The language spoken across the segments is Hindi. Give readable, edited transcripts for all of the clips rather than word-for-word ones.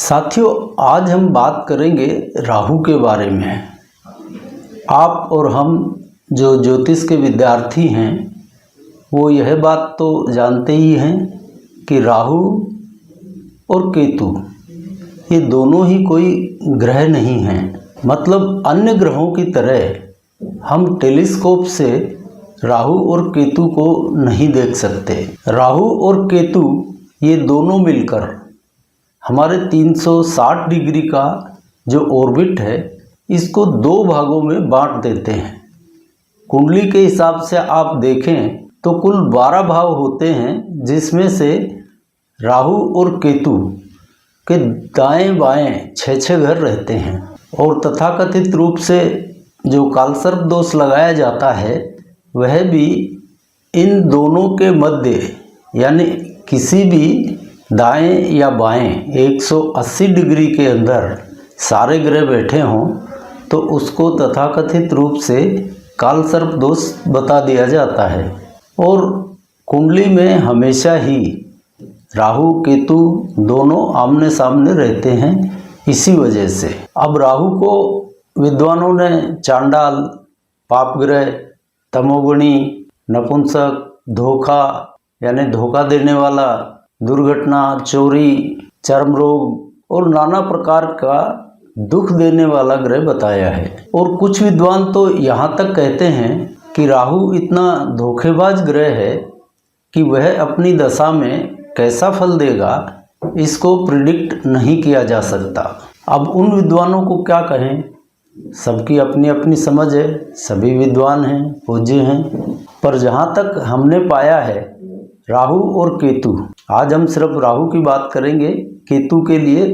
साथियों, आज हम बात करेंगे राहु के बारे में। आप और हम जो ज्योतिष के विद्यार्थी हैं वो यह बात तो जानते ही हैं कि राहु और केतु ये दोनों ही कोई ग्रह नहीं हैं। मतलब अन्य ग्रहों की तरह हम टेलीस्कोप से राहु और केतु को नहीं देख सकते। राहु और केतु ये दोनों मिलकर हमारे 360 डिग्री का जो ऑर्बिट है इसको दो भागों में बांट देते हैं। कुंडली के हिसाब से आप देखें तो कुल 12 भाव होते हैं, जिसमें से राहु और केतु के दाएं बाएं 6-6 घर रहते हैं। और तथाकथित रूप से जो कालसर्प दोष लगाया जाता है वह भी इन दोनों के मध्य, यानी किसी भी दाएं या बाएं 180 डिग्री के अंदर सारे ग्रह बैठे हों तो उसको तथाकथित रूप से कालसर्प दोष बता दिया जाता है। और कुंडली में हमेशा ही राहु केतु दोनों आमने सामने रहते हैं इसी वजह से। अब राहु को विद्वानों ने चांडाल, पापग्रह, तमोगुणी, नपुंसक, धोखा यानी धोखा देने वाला, दुर्घटना, चोरी, चर्म रोग और नाना प्रकार का दुख देने वाला ग्रह बताया है। और कुछ विद्वान तो यहाँ तक कहते हैं कि राहु इतना धोखेबाज ग्रह है कि वह अपनी दशा में कैसा फल देगा इसको प्रिडिक्ट नहीं किया जा सकता। अब उन विद्वानों को क्या कहें, सबकी अपनी अपनी समझ है, सभी विद्वान हैं, पूज्य हैं। पर जहाँ तक हमने पाया है राहु और केतु, आज हम सिर्फ राहु की बात करेंगे, केतु के लिए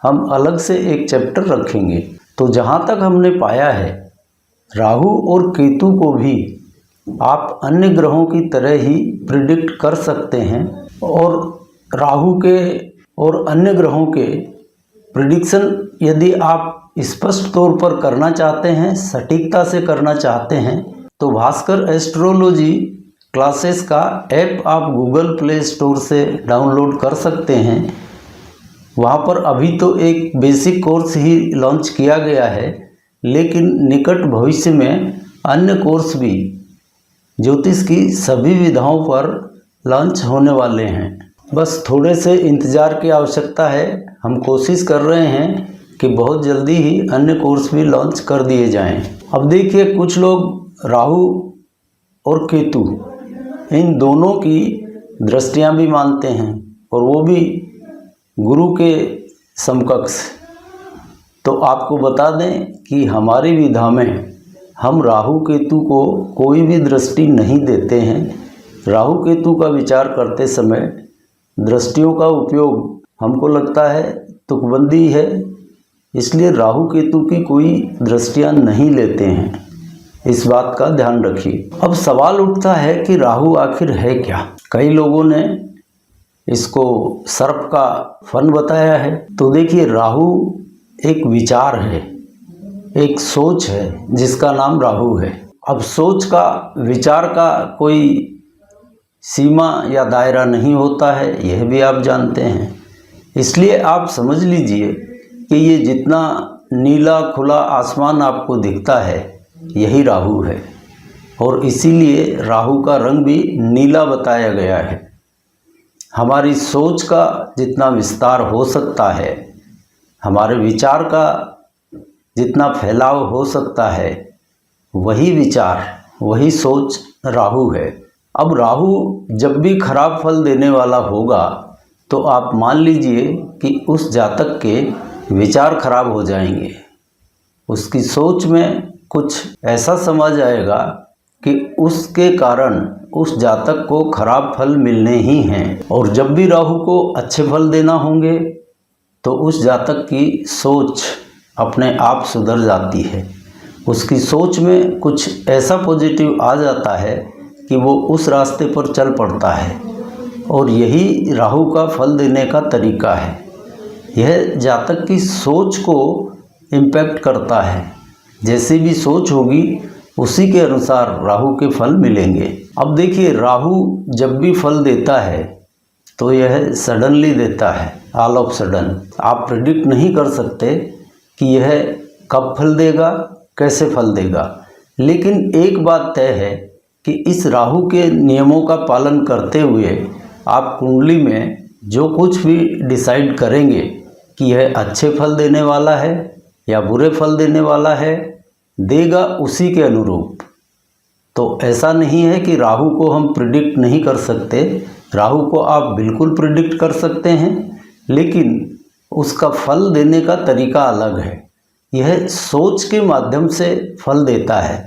हम अलग से एक चैप्टर रखेंगे। तो जहाँ तक हमने पाया है राहु और केतु को भी आप अन्य ग्रहों की तरह ही प्रिडिक्ट कर सकते हैं। और राहु के और अन्य ग्रहों के प्रिडिक्शन यदि आप स्पष्ट तौर पर करना चाहते हैं, सटीकता से करना चाहते हैं, तो भास्कर एस्ट्रोलॉजी क्लासेस का ऐप आप गूगल प्ले स्टोर से डाउनलोड कर सकते हैं। वहाँ पर अभी तो एक बेसिक कोर्स ही लॉन्च किया गया है, लेकिन निकट भविष्य में अन्य कोर्स भी ज्योतिष की सभी विधाओं पर लॉन्च होने वाले हैं। बस थोड़े से इंतज़ार की आवश्यकता है। हम कोशिश कर रहे हैं कि बहुत जल्दी ही अन्य कोर्स भी लॉन्च कर दिए जाएं। अब देखिए, कुछ लोग राहु और केतु इन दोनों की दृष्टियां भी मानते हैं, और वो भी गुरु के समकक्ष। तो आपको बता दें कि हमारी विधा में हम राहु केतु को कोई भी दृष्टि नहीं देते हैं। राहु केतु का विचार करते समय दृष्टियों का उपयोग हमको लगता है तुकबंदी है, इसलिए राहु केतु की कोई दृष्टियां नहीं लेते हैं। इस बात का ध्यान रखिए। अब सवाल उठता है कि राहु आखिर है क्या। कई लोगों ने इसको सर्प का फन बताया है। तो देखिए, राहु एक विचार है, एक सोच है जिसका नाम राहु है। अब सोच का, विचार का कोई सीमा या दायरा नहीं होता है, यह भी आप जानते हैं। इसलिए आप समझ लीजिए कि ये जितना नीला खुला आसमान आपको दिखता है यही राहु है, और इसीलिए राहु का रंग भी नीला बताया गया है। हमारी सोच का जितना विस्तार हो सकता है, हमारे विचार का जितना फैलाव हो सकता है, वही विचार, वही सोच राहु है। अब राहु जब भी खराब फल देने वाला होगा तो आप मान लीजिए कि उस जातक के विचार खराब हो जाएंगे, उसकी सोच में कुछ ऐसा समझ आएगा कि उसके कारण उस जातक को खराब फल मिलने ही हैं। और जब भी राहु को अच्छे फल देना होंगे तो उस जातक की सोच अपने आप सुधर जाती है। उसकी सोच में कुछ ऐसा पॉजिटिव आ जाता है कि वो उस रास्ते पर चल पड़ता है, और यही राहु का फल देने का तरीका है। यह जातक की सोच को इम्पैक्ट करता है। जैसी भी सोच होगी उसी के अनुसार राहु के फल मिलेंगे। अब देखिए, राहु जब भी फल देता है तो यह सडनली देता है, ऑल ऑफ सडन। आप प्रिडिक्ट नहीं कर सकते कि यह कब फल देगा, कैसे फल देगा। लेकिन एक बात तय है कि इस राहु के नियमों का पालन करते हुए आप कुंडली में जो कुछ भी डिसाइड करेंगे कि यह अच्छे फल देने वाला है या बुरे फल देने वाला है, देगा उसी के अनुरूप। तो ऐसा नहीं है कि राहु को हम प्रिडिक्ट नहीं कर सकते, राहु को आप बिल्कुल प्रिडिक्ट कर सकते हैं, लेकिन उसका फल देने का तरीका अलग है। यह सोच के माध्यम से फल देता है।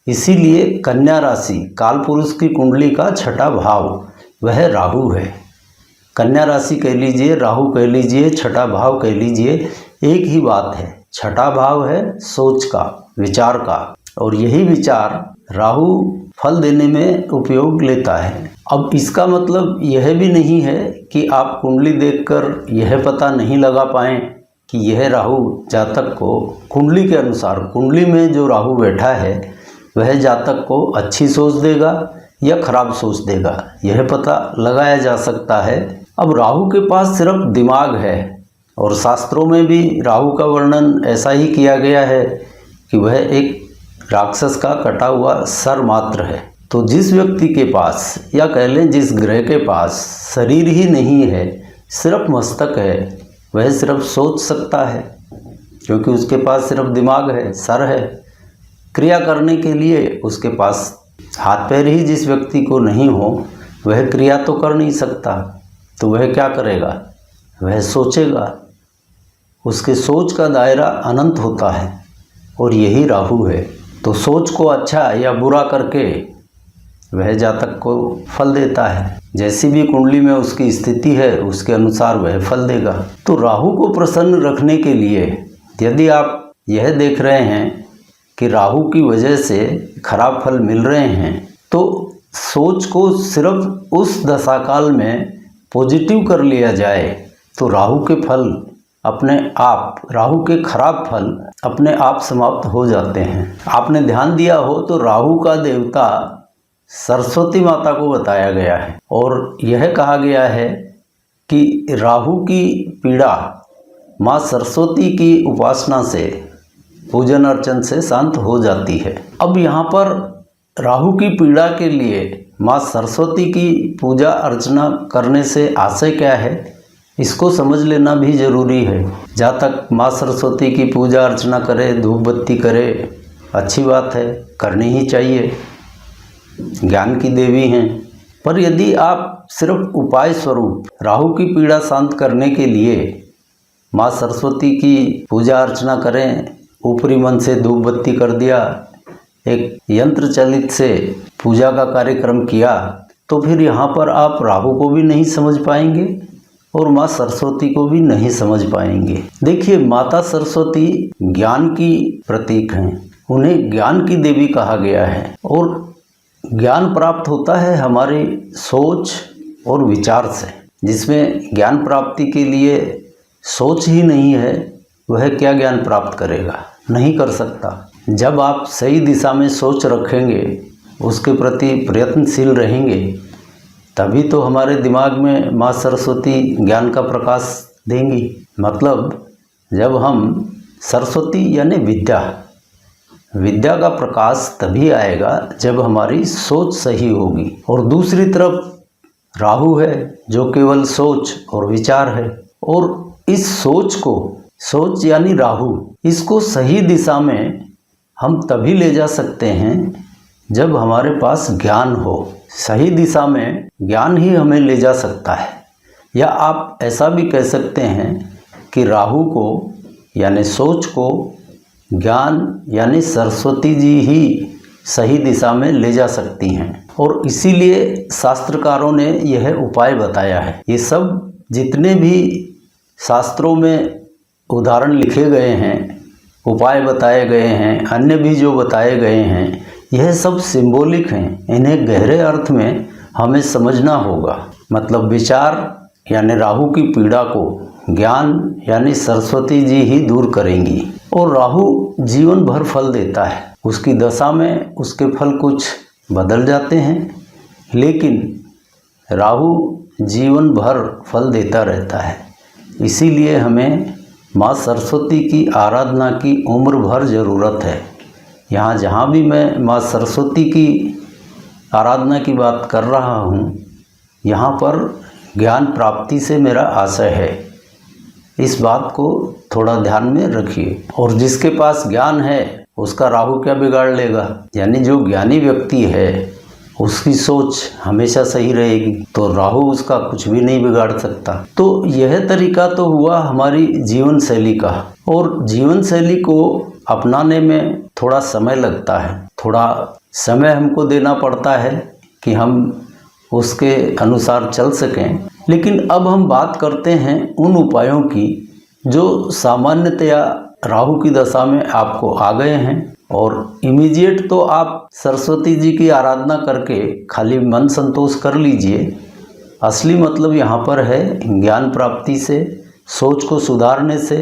इसीलिए कन्या राशि कालपुरुष की कुंडली का छठा भाव वह राहु है। कन्या राशि कह लीजिए, राहु कह लीजिए, छठा भाव कह लीजिए, एक ही बात है। छठा भाव है सोच का, विचार का, और यही विचार राहु फल देने में उपयोग लेता है। अब इसका मतलब यह भी नहीं है कि आप कुंडली देखकर यह पता नहीं लगा पाएँ कि यह राहु जातक को कुंडली के अनुसार, कुंडली में जो राहु बैठा है वह जातक को अच्छी सोच देगा या खराब सोच देगा, यह पता लगाया जा सकता है। अब राहु के पास सिर्फ दिमाग है, और शास्त्रों में भी राहु का वर्णन ऐसा ही किया गया है कि वह एक राक्षस का कटा हुआ सर मात्र है। तो जिस व्यक्ति के पास, या कह लें जिस ग्रह के पास शरीर ही नहीं है, सिर्फ मस्तक है, वह सिर्फ सोच सकता है, क्योंकि उसके पास सिर्फ दिमाग है, सर है। क्रिया करने के लिए उसके पास हाथ पैर ही जिस व्यक्ति को नहीं हो, वह क्रिया तो कर नहीं सकता। तो वह क्या करेगा? वह सोचेगा। उसके सोच का दायरा अनंत होता है, और यही राहु है। तो सोच को अच्छा या बुरा करके वह जातक को फल देता है। जैसी भी कुंडली में उसकी स्थिति है, उसके अनुसार वह फल देगा। तो राहु को प्रसन्न रखने के लिए यदि आप यह देख रहे हैं कि राहु की वजह से खराब फल मिल रहे हैं, तो सोच को सिर्फ उस दशाकाल में पॉजिटिव कर लिया जाए, तो राहु के फल अपने आप, राहु के खराब फल अपने आप समाप्त हो जाते हैं। आपने ध्यान दिया हो तो राहु का देवता सरस्वती माता को बताया गया है, और यह कहा गया है कि राहु की पीड़ा माँ सरस्वती की उपासना से, पूजन अर्चन से शांत हो जाती है। अब यहाँ पर राहु की पीड़ा के लिए माँ सरस्वती की पूजा अर्चना करने से आशय क्या है, इसको समझ लेना भी जरूरी है। जहाँ तक माँ सरस्वती की पूजा अर्चना करे, धूप बत्ती करे, अच्छी बात है, करनी ही चाहिए, ज्ञान की देवी हैं। पर यदि आप सिर्फ उपाय स्वरूप राहु की पीड़ा शांत करने के लिए माँ सरस्वती की पूजा अर्चना करें, ऊपरी मन से धूप बत्ती कर दिया, एक यंत्र चलित से पूजा का कार्यक्रम किया, तो फिर यहाँ पर आप राहु को भी नहीं समझ पाएंगे और माँ सरस्वती को भी नहीं समझ पाएंगे। देखिए, माता सरस्वती ज्ञान की प्रतीक हैं, उन्हें ज्ञान की देवी कहा गया है, और ज्ञान प्राप्त होता है हमारी सोच और विचार से। जिसमें ज्ञान प्राप्ति के लिए सोच ही नहीं है, वह क्या ज्ञान प्राप्त करेगा? नहीं कर सकता। जब आप सही दिशा में सोच रखेंगे, उसके प्रति प्रयत्नशील रहेंगे, तभी तो हमारे दिमाग में माँ सरस्वती ज्ञान का प्रकाश देंगी। मतलब जब हम सरस्वती यानी विद्या का प्रकाश तभी आएगा जब हमारी सोच सही होगी। और दूसरी तरफ राहु है जो केवल सोच और विचार है, और इस सोच यानी राहु, इसको सही दिशा में हम तभी ले जा सकते हैं जब हमारे पास ज्ञान हो। सही दिशा में ज्ञान ही हमें ले जा सकता है। या आप ऐसा भी कह सकते हैं कि राहु को यानी सोच को ज्ञान यानी सरस्वती जी ही सही दिशा में ले जा सकती हैं, और इसीलिए शास्त्रकारों ने यह उपाय बताया है। ये सब जितने भी शास्त्रों में उदाहरण लिखे गए हैं, उपाय बताए गए हैं, अन्य भी जो बताए गए हैं, यह सब सिंबॉलिक हैं। इन्हें गहरे अर्थ में हमें समझना होगा। मतलब विचार यानी राहु की पीड़ा को ज्ञान यानी सरस्वती जी ही दूर करेंगी, और राहु जीवन भर फल देता है। उसकी दशा में उसके फल कुछ बदल जाते हैं, लेकिन राहु जीवन भर फल देता रहता है। इसीलिए हमें माँ सरस्वती की आराधना की उम्र भर ज़रूरत है। जहाँ भी मैं माँ सरस्वती की आराधना की बात कर रहा हूँ, यहाँ पर ज्ञान प्राप्ति से मेरा आशय है। इस बात को थोड़ा ध्यान में रखिए। और जिसके पास ज्ञान है उसका राहु क्या बिगाड़ लेगा। यानी जो ज्ञानी व्यक्ति है उसकी सोच हमेशा सही रहेगी, तो राहु उसका कुछ भी नहीं बिगाड़ सकता। तो यह तरीका तो हुआ हमारी जीवन शैली का, और जीवन शैली को अपनाने में थोड़ा समय लगता है, थोड़ा समय हमको देना पड़ता है कि हम उसके अनुसार चल सकें। लेकिन अब हम बात करते हैं उन उपायों की जो सामान्यतया राहु की दशा में आपको आ गए हैं। और इमीडिएट तो आप सरस्वती जी की आराधना करके खाली मन संतोष कर लीजिए। असली मतलब यहाँ पर है ज्ञान प्राप्ति से, सोच को सुधारने से,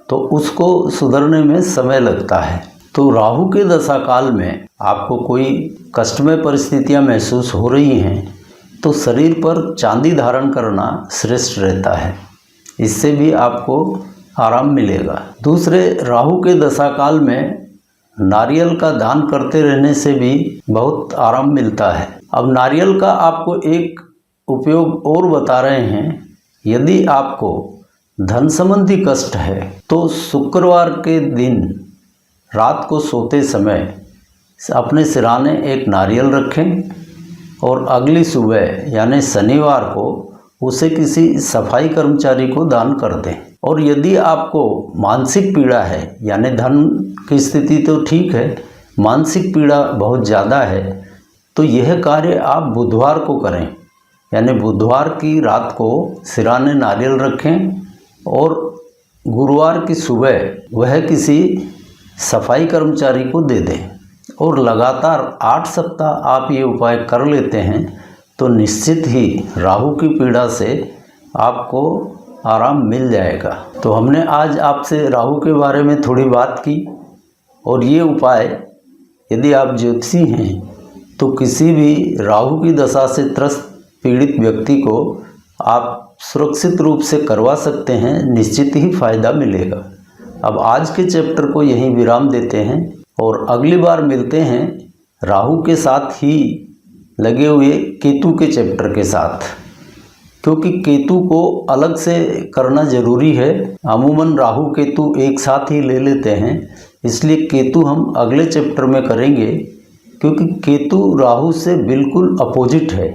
तो उसको सुधरने में समय लगता है। तो राहु के दशा काल में आपको कोई कष्टमय परिस्थितियाँ महसूस हो रही हैं तो शरीर पर चांदी धारण करना श्रेष्ठ रहता है, इससे भी आपको आराम मिलेगा। दूसरे, राहु के दशा काल में नारियल का दान करते रहने से भी बहुत आराम मिलता है। अब नारियल का आपको एक उपयोग और बता रहे हैं। यदि आपको धन संबंधी कष्ट है तो शुक्रवार के दिन रात को सोते समय अपने सिरहाने एक नारियल रखें और अगली सुबह यानी शनिवार को उसे किसी सफाई कर्मचारी को दान कर दें। और यदि आपको मानसिक पीड़ा है, यानी धन की स्थिति तो ठीक है, मानसिक पीड़ा बहुत ज़्यादा है, तो यह कार्य आप बुधवार को करें। यानी बुधवार की रात को सिरहाने नारियल रखें और गुरुवार की सुबह वह किसी सफाई कर्मचारी को दे दें। और लगातार 8 सप्ताह आप ये उपाय कर लेते हैं तो निश्चित ही राहु की पीड़ा से आपको आराम मिल जाएगा। तो हमने आज आपसे राहु के बारे में थोड़ी बात की, और ये उपाय यदि आप ज्योतिषी हैं तो किसी भी राहु की दशा से त्रस्त पीड़ित व्यक्ति को आप सुरक्षित रूप से करवा सकते हैं, निश्चित ही फायदा मिलेगा। अब आज के चैप्टर को यहीं विराम देते हैं और अगली बार मिलते हैं राहु के साथ ही लगे हुए केतु के चैप्टर के साथ, क्योंकि केतु को अलग से करना ज़रूरी है। अमूमन राहु केतु एक साथ ही ले लेते हैं, इसलिए केतु हम अगले चैप्टर में करेंगे, क्योंकि केतु राहु से बिल्कुल अपोजिट है।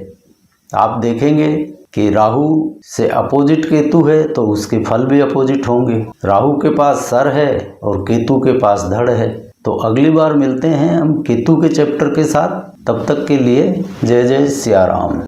आप देखेंगे कि राहु से अपोजिट केतु है तो उसके फल भी अपोजिट होंगे। राहु के पास सर है और केतु के पास धड़ है। तो अगली बार मिलते हैं हम केतु के चैप्टर के साथ। तब तक के लिए जय जय सिया राम।